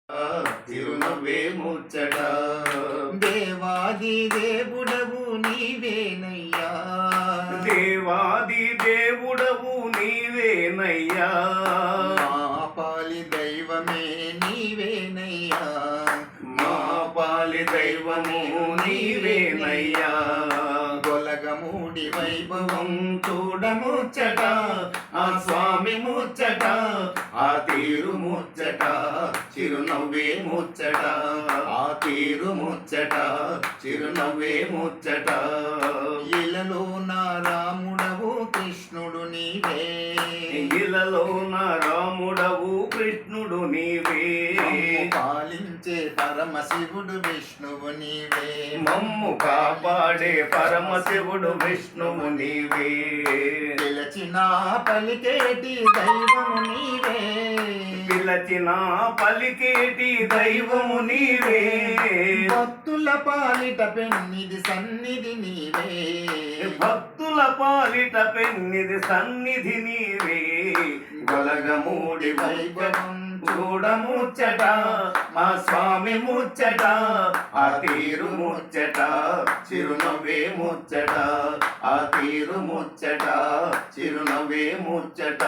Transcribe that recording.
తిరునవ్వే ముచ్చట. దేవాది దేవుడవు నీవేనయ్యా, దేవాది దేవుడవు నీవేనయ్యా, మా పాలి దైవమే నీవేనయ్యా, మా పాలి దైవము నీవేనయ్యా. గొలగమూడి వైభవం చూడముచ్చట, ఆ స్వామి ముచ్చట, ఆ తీరు ముచ్చట, చిరునవ్వే ముచ్చట, ఆ తీరు ముచ్చట, చిరునవ్వే ముచ్చట. ఇలలో నా రాముడవు కృష్ణుడు నీవే, ఇలలో నా రాముడవు కృష్ణుడు నీవే, మమ్ము పాలించే పరమశివుడు విష్ణువు నీవే, మమ్ము కాపాడే పరమశివుడు విష్ణువు నీవే. పిలచిన పలికేటి దైవము నీవే, పిలచిన పలికేటి దైవము నీవే, భక్తుల పాలిట పెన్నిది సన్నిధి నీవే, భక్తుల పాలిట పెన్నిది సన్నిధి నీవే. గొలగమూడి వైభవం చూడముచ్చట, మా స్వామి ముచ్చట, ఆ తీరు ముచ్చట, చిరునవ్వే ముచ్చట, ఆ తీరు ముచ్చట, చిరునవ్వే ముచ్చట.